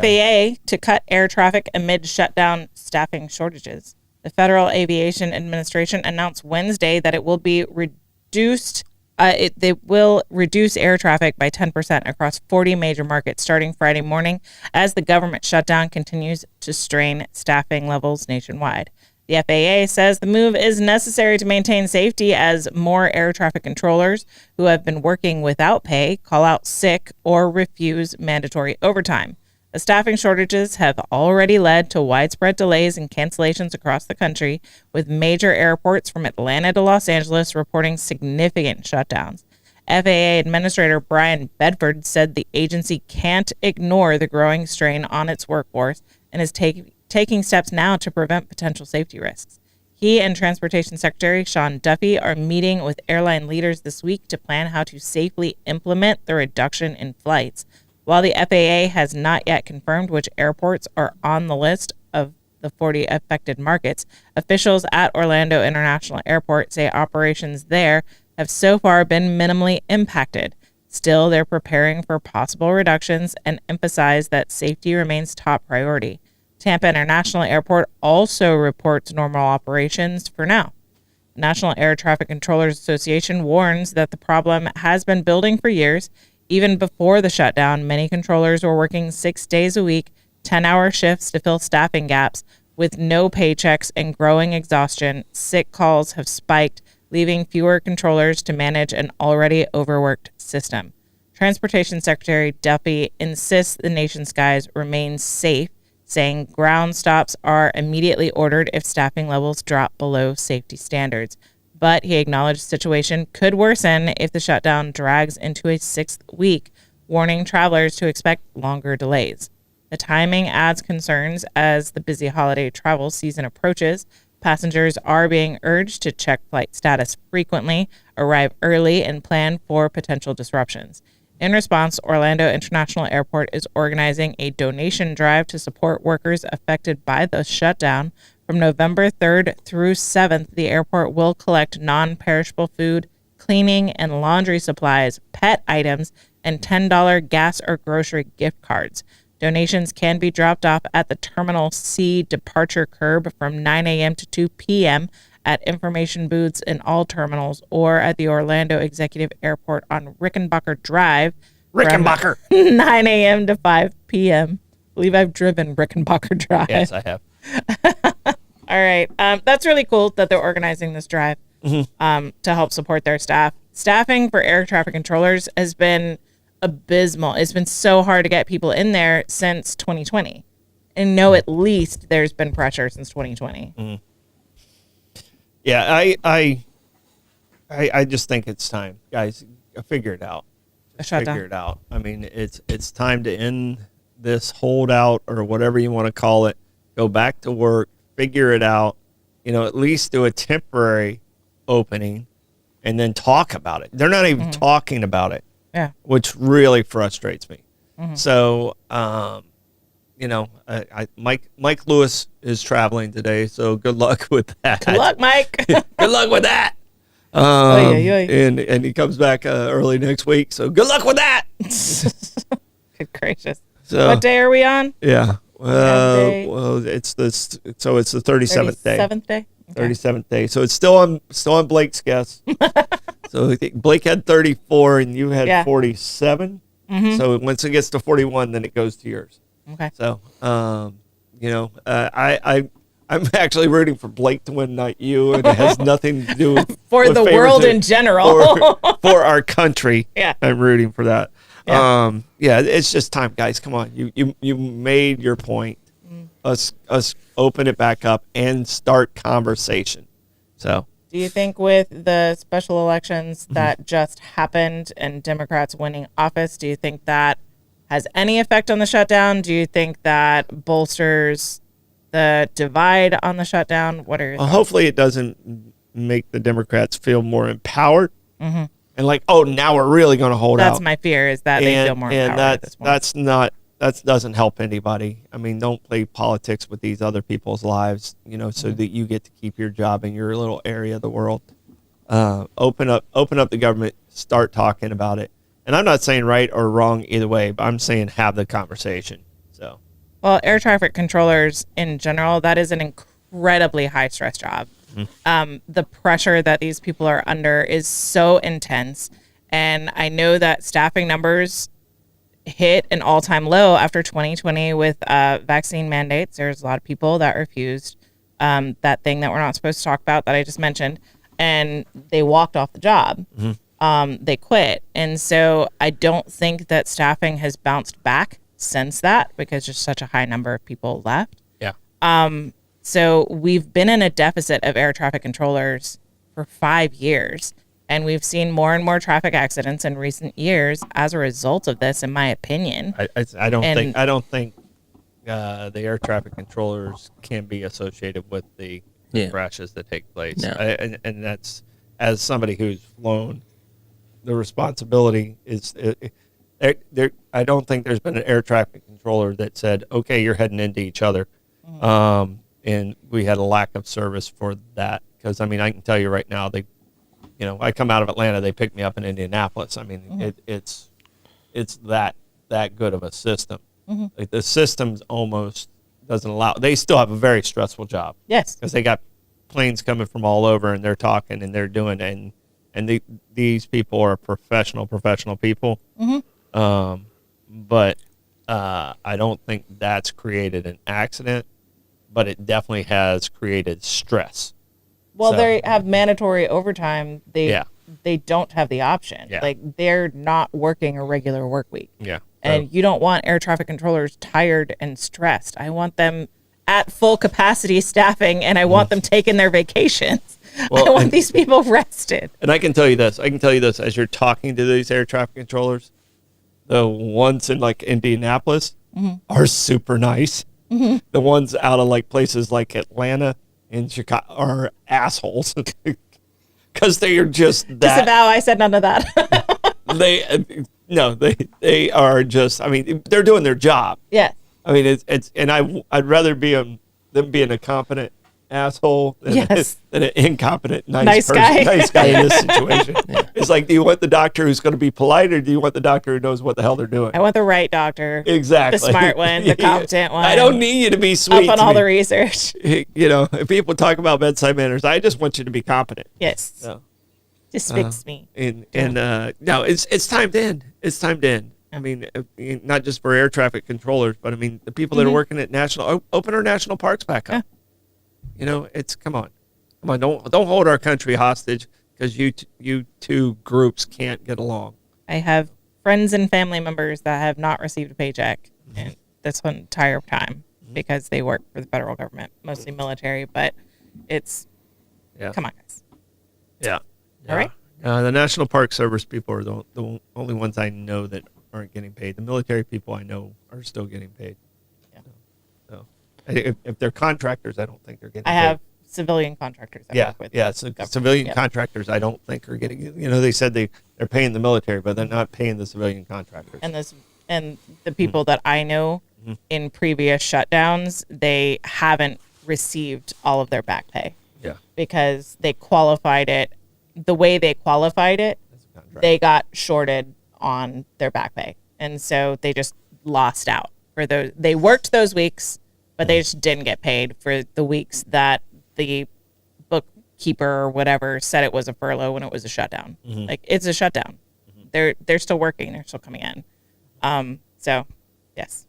FAA to cut air traffic amid shutdown staffing shortages. The Federal Aviation Administration announced Wednesday that it will be reduced. They will reduce air traffic by 10% across 40 major markets starting Friday morning as the government shutdown continues to strain staffing levels nationwide. The FAA says the move is necessary to maintain safety as more air traffic controllers who have been working without pay call out sick or refuse mandatory overtime. The staffing shortages have already led to widespread delays and cancellations across the country, with major airports from Atlanta to Los Angeles reporting significant shutdowns. FAA Administrator Brian Bedford said the agency can't ignore the growing strain on its workforce and is taking steps now to prevent potential safety risks. He and Transportation Secretary Sean Duffy are meeting with airline leaders this week to plan how to safely implement the reduction in flights. While the FAA has not yet confirmed which airports are on the list of the 40 affected markets, officials at Orlando International Airport say operations there have so far been minimally impacted. Still, they're preparing for possible reductions and emphasize that safety remains top priority. Tampa International Airport also reports normal operations for now. The National Air Traffic Controllers Association warns that the problem has been building for years. Even before the shutdown, many controllers were working 6 days a week, 10-hour shifts to fill staffing gaps. With no paychecks and growing exhaustion, sick calls have spiked, leaving fewer controllers to manage an already overworked system. Transportation Secretary Duffy insists the nation's skies remain safe, saying ground stops are immediately ordered if staffing levels drop below safety standards. But he acknowledged the situation could worsen if the shutdown drags into a sixth week, warning travelers to expect longer delays. The timing adds concerns as the busy holiday travel season approaches. Passengers are being urged to check flight status frequently, arrive early, and plan for potential disruptions. In response, Orlando International Airport is organizing a donation drive to support workers affected by the shutdown. From November 3rd through 7th, the airport will collect non-perishable food, cleaning and laundry supplies, pet items, and $10 gas or grocery gift cards. Donations can be dropped off at the Terminal C departure curb from 9 a.m. to 2 p.m. at information booths in all terminals or at the Orlando Executive Airport on Rickenbacker Drive. Rickenbacker. 9 a.m. to 5 p.m. I believe I've driven Rickenbacker Drive. Yes, I have. All right. That's really cool that they're organizing this drive to help support their staff. Staffing for air traffic controllers has been abysmal. It's been so hard to get people in there since 2020. And at least there's been pressure since 2020. Yeah, I just think it's time, guys. Figure it out. Figure it out. I mean, it's time to end this holdout or whatever you want to call it. Go back to work. Figure it out. At least do a temporary opening, and then talk about it. They're not even talking about it. Yeah, which really frustrates me. So, Mike Lewis is traveling today, so good luck with that. Good luck, Mike. Good luck with that. And he comes back early next week, so good luck with that. Good gracious. So, what day are we on? Yeah. Well, it's the 37th day. 37th day. Okay. 37th day. So it's still on Blake's guess. So I think Blake had 34 and you had 47. So once it gets to 41, then it goes to yours. Okay. So, I'm actually rooting for Blake to win, not you, and it has nothing to do with for the world in general. for our country. Yeah. I'm rooting for that. Yeah. It's just time, guys. Come on. You made your point. Us open it back up and start conversation. So, do you think with the special elections that just happened and Democrats winning office, do you think that has any effect on the shutdown? Do you think that bolsters the divide on the shutdown? What are your thoughts? Hopefully it doesn't make the Democrats feel more empowered and like, oh, now we're really going to hold out. That's my fear, is that they feel more empowered at this point. That doesn't help anybody. I mean, don't play politics with these other people's lives, so that you get to keep your job in your little area of the world. Open up the government, start talking about it. And I'm not saying right or wrong either way, but I'm saying have the conversation. So, Well, air traffic controllers in general, that is an incredibly high stress job. The pressure that these people are under is so intense. And I know that staffing numbers hit an all-time low after 2020 with vaccine mandates. There's a lot of people that refused that thing that we're not supposed to talk about that I just mentioned, and they walked off the job. They quit. And so I don't think that staffing has bounced back since that because just such a high number of people left. yeah. So we've been in a deficit of air traffic controllers for 5 years, and we've seen more and more traffic accidents in recent years as a result of this, in my opinion. I don't think the air traffic controllers can be associated with the crashes that take place. No. And that's, as somebody who's flown, the responsibility is there. I don't think there's been an air traffic controller that said, "Okay, you're heading into each other," and we had a lack of service for that. Because I mean, I can tell you right now, I come out of Atlanta, they picked me up in Indianapolis. I mean, it's that good of a system. Like the system's almost doesn't allow. They still have a very stressful job. Yes, because they got planes coming from all over, and they're talking and they're doing, and these people are professional people. But I don't think that's created an accident, but it definitely has created stress. Well, So- they have mandatory overtime. They don't have the option. Yeah. Like, they're not working a regular work week. Yeah. And you don't want air traffic controllers tired and stressed. I want them at full capacity staffing, and I want them taking their vacations. Well, I want and- these people rested. And I can tell you this. As you're talking to these air traffic controllers, the ones in like Indianapolis are super nice. The ones out of like places like Atlanta and Chicago are assholes because they are just that. Disavow, I said none of that. They are just. I mean, they're doing their job. Yes. I mean, and I'd rather be them being a competent asshole than, Yes. than an incompetent Nice person, guy. nice guy in this situation. It's like, do you want the doctor who's going to be polite, or do you want the doctor who knows what the hell they're doing? I want the right doctor. Exactly. The smart one, the competent one. I don't need you to be sweet. Up on to all me. the research. If people talk about bedside manners, I just want you to be competent. Yes. So, Just fix me. no, it's time to end. It's time to end. I mean, not just for air traffic controllers, but I mean the people that are working at open our national parks back up. Come on, don't hold our country hostage because you two groups can't get along. I have friends and family members that have not received a paycheck in this entire time because they work for the federal government, mostly military, but it's, come on, guys. Yeah. All right. The National Park Service people are the only ones I know that aren't getting paid. The military people I know are still getting paid. Yeah. So if they're contractors, I don't think they're getting paid. I have civilian contractors I work with. Yeah. So civilian contractors, I don't think are getting. They said they're paying the military, but they're not paying the civilian contractors. And the people that I know in previous shutdowns, they haven't received all of their back pay. Yeah. Because they qualified it the way they qualified it. They got shorted on their back pay, and so they just lost out for those. They worked those weeks, but they just didn't get paid for the weeks that the bookkeeper or whatever said it was a furlough when it was a shutdown. Like, it's a shutdown. They're still working. They're still coming in. So yes.